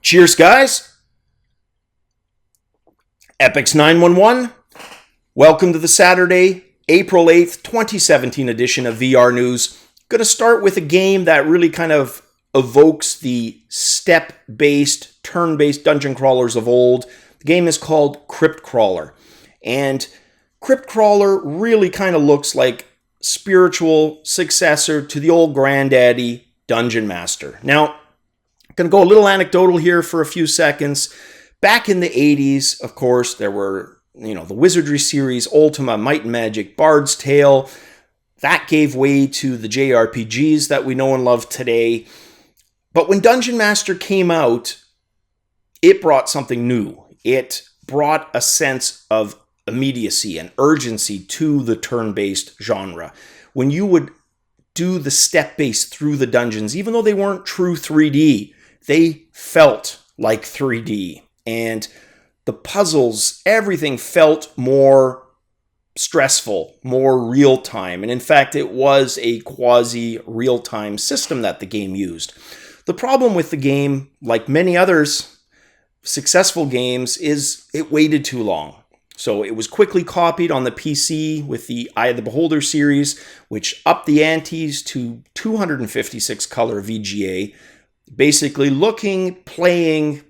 Cheers, guys. Epix 911. Welcome to the Saturday, April 8th, 2017 edition of VR News. Going to start with a game that really kind of evokes the step-based, turn-based dungeon crawlers of old. The game is called KryptCrawler. And KryptCrawler really kind of looks like spiritual successor to the old granddaddy Dungeon Master. Now, I'm going to go a little anecdotal here for a few seconds. Back in the 80s, of course, there were, the Wizardry series, Ultima, Might and Magic, Bard's Tale. That gave way to the JRPGs that we know and love today. But when Dungeon Master came out, it brought something new. It brought a sense of immediacy and urgency to the turn-based genre. When you would do the step-based through the dungeons, even though they weren't true 3D, they felt like 3D. And the puzzles, everything felt more stressful, more real-time. And in fact, it was a quasi-real-time system that the game used. The problem with the game, like many others successful games, is it waited too long. So it was quickly copied on the PC with the Eye of the Beholder series, which upped the antes to 256 color VGA, basically playing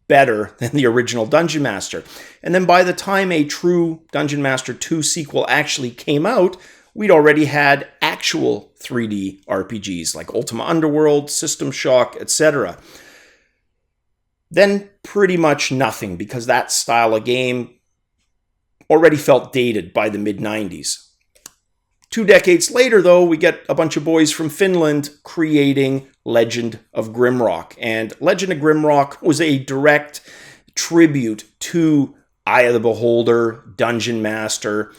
better than the original Dungeon Master. And then by the time a true Dungeon Master 2 sequel actually came out, we'd already had actual 3D RPGs like Ultima Underworld, System Shock, etc. Then pretty much nothing, because that style of game already felt dated by the mid-90s. 2 decades later, though, we get a bunch of boys from Finland creating Legend of Grimrock. And Legend of Grimrock was a direct tribute to Eye of the Beholder, Dungeon Master,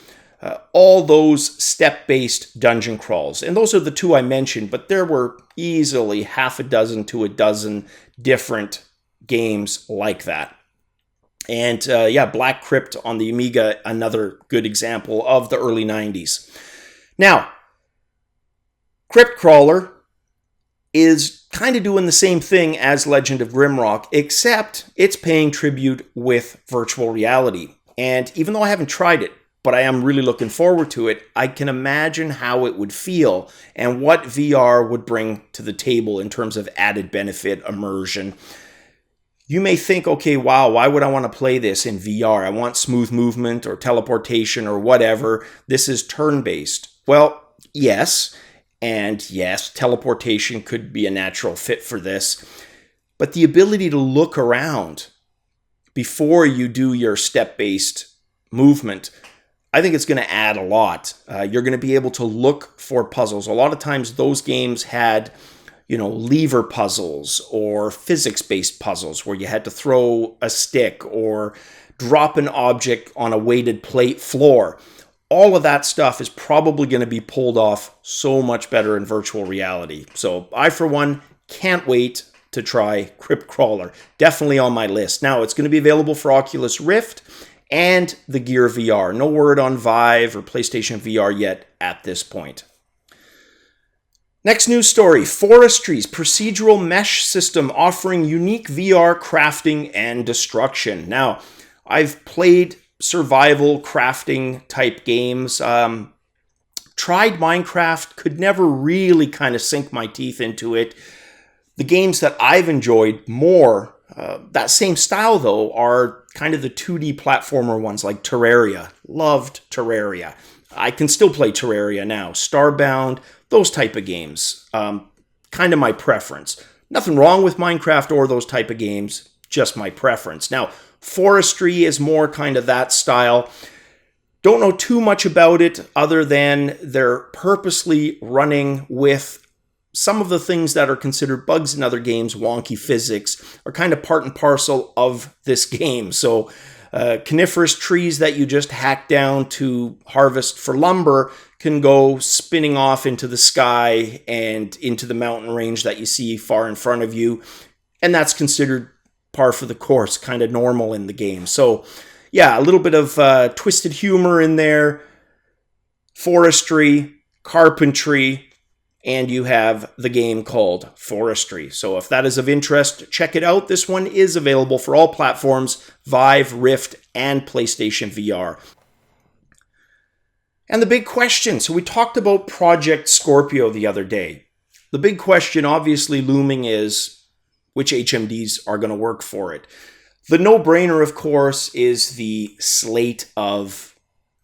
all those step-based dungeon crawls. And those are the two I mentioned, but there were easily half a dozen to a dozen different games like that. And Black Crypt on the Amiga, another good example of the early 90s. Now, KryptCrawler is kind of doing the same thing as Legend of Grimrock, except it's paying tribute with virtual reality. And even though I haven't tried it, but I am really looking forward to it, I can imagine how it would feel and what VR would bring to the table in terms of added benefit, immersion. You may think, okay, wow, why would I want to play this in VR? I want smooth movement or teleportation or whatever. This is turn-based. Well, yes, and yes, teleportation could be a natural fit for this. But the ability to look around before you do your step-based movement, I think it's going to add a lot. You're going to be able to look for puzzles. A lot of times those games had lever puzzles or physics-based puzzles where you had to throw a stick or drop an object on a weighted plate floor. All of that stuff is probably going to be pulled off so much better in virtual reality. So I, for one, can't wait to try KryptCrawler. Definitely on my list. Now, it's going to be available for Oculus Rift and the Gear VR. No word on Vive or PlayStation VR yet at this point. Next news story, Forestry's procedural mesh system offering unique VR crafting and destruction. Now, I've played survival crafting type games, tried Minecraft, could never really kind of sink my teeth into it. The games that I've enjoyed more, that same style though, are kind of the 2D platformer ones like Terraria. Loved Terraria. I can still play Terraria now. Starbound, those type of games. Kind of my preference. Nothing wrong with Minecraft or those type of games, just my preference. Now, Forestry is more kind of that style. Don't know too much about it other than they're purposely running with some of the things that are considered bugs in other games, wonky physics, are kind of part and parcel of this game. So coniferous trees that you just hack down to harvest for lumber can go spinning off into the sky and into the mountain range that you see far in front of you. And that's considered par for the course, kind of normal in the game. So yeah, a little bit of twisted humor in there, forestry, carpentry, and you have the game called Forestry. So if that is of interest, check it out. This one is available for all platforms, Vive, Rift, and PlayStation VR. And the big question, so we talked about Project Scorpio the other day. The big question obviously looming is which HMDs are going to work for it. The no-brainer, of course, is the slate of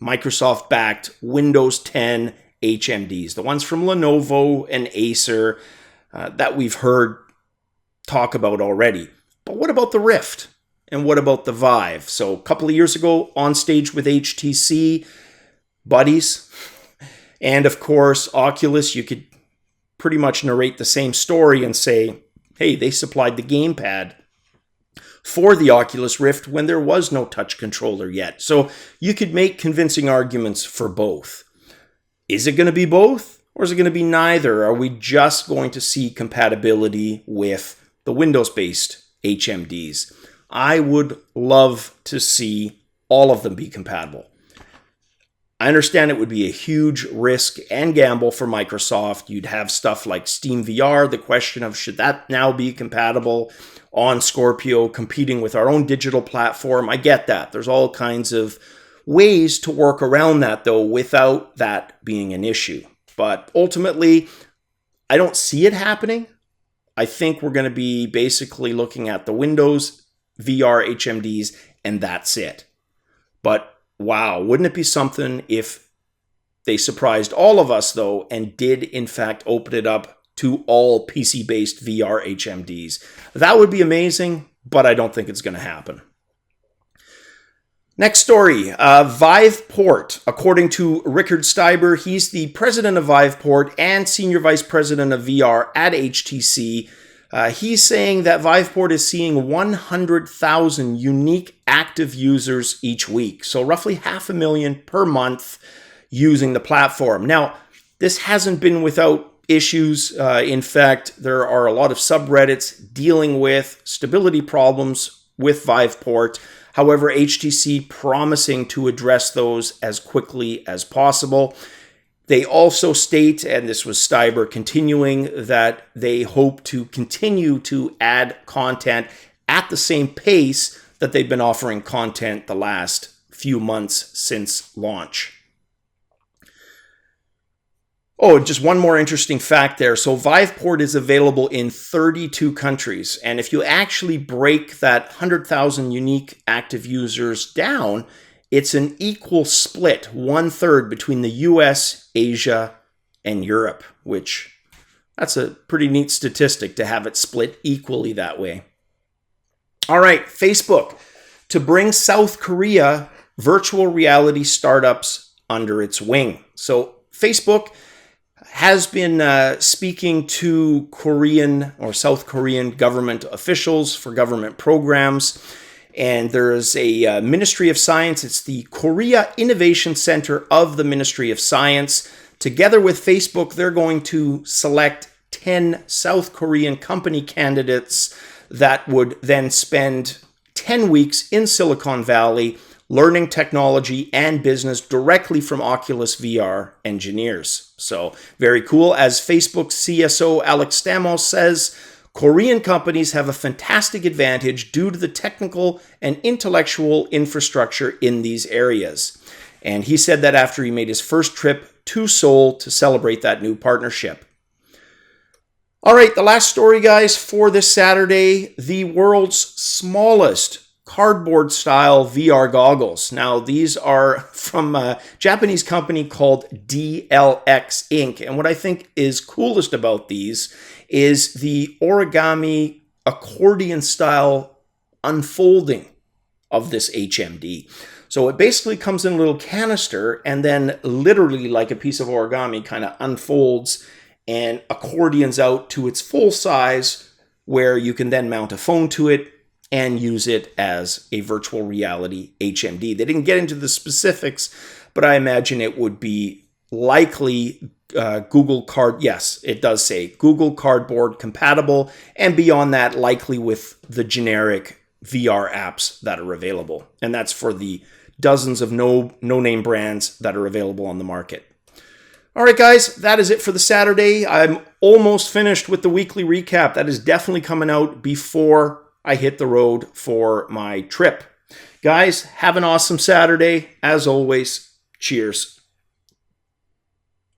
Microsoft-backed Windows 10 HMDs, the ones from Lenovo and Acer that we've heard talk about already. But what about the Rift? And what about the Vive? So a couple of years ago, on stage with HTC, buddies, and of course, Oculus, you could pretty much narrate the same story and say, hey, they supplied the gamepad for the Oculus Rift when there was no touch controller yet. So you could make convincing arguments for both. Is it going to be both, or is it going to be neither? Are we just going to see compatibility with the Windows-based HMDs? I would love to see all of them be compatible. I understand it would be a huge risk and gamble for Microsoft. You'd have stuff like Steam VR, the question of should that now be compatible on Scorpio, competing with our own digital platform. I get that. There's all kinds of ways to work around that, though, without that being an issue. But ultimately, I don't see it happening. I think we're going to be basically looking at the Windows VR HMDs, and that's it. But wow, wouldn't it be something if they surprised all of us, though, and did, in fact, open it up to all PC-based VR HMDs? That would be amazing, but I don't think it's going to happen. Next story, Viveport. According to Richard Steiber, he's the president of Viveport and senior vice president of VR at HTC. He's saying that Viveport is seeing 100,000 unique active users each week, so roughly 500,000 per month using the platform. Now, this hasn't been without issues. In fact, there are a lot of subreddits dealing with stability problems with Viveport. However, HTC promising to address those as quickly as possible. They also state, and this was Steiber continuing, that they hope to continue to add content at the same pace that they've been offering content the last few months since launch. Oh, just one more interesting fact there. So Viveport is available in 32 countries. And if you actually break that 100,000 unique active users down, it's an equal split, 1/3 between the US, Asia, and Europe, which that's a pretty neat statistic to have it split equally that way. All right, Facebook, to bring South Korea virtual reality startups under its wing. So Facebook has been speaking to Korean or South Korean government officials for government programs. And there's a Ministry of Science. It's the Korea Innovation Center of the Ministry of Science. Together with Facebook, they're going to select 10 South Korean company candidates that would then spend 10 weeks in Silicon Valley learning technology and business directly from Oculus VR engineers. So very cool. As Facebook's CSO Alex Stamos says, Korean companies have a fantastic advantage due to the technical and intellectual infrastructure in these areas. And he said that after he made his first trip to Seoul to celebrate that new partnership. All right, the last story, guys, for this Saturday, the world's smallest cardboard-style VR goggles. Now, these are from a Japanese company called DLX Inc. And what I think is coolest about these is the origami accordion-style unfolding of this HMD. So it basically comes in a little canister and then literally like a piece of origami kind of unfolds and accordions out to its full size, where you can then mount a phone to it and use it as a virtual reality HMD. They didn't get into the specifics, but I imagine it would be likely Google Card. Yes, it does say Google Cardboard compatible, and beyond that, likely with the generic VR apps that are available. And that's for the dozens of no-name brands that are available on the market. All All right, guys, that is it for the Saturday. I'm almost finished with the weekly recap. That is definitely coming out before I hit the road for my trip. Guys, have an awesome Saturday. As always, cheers.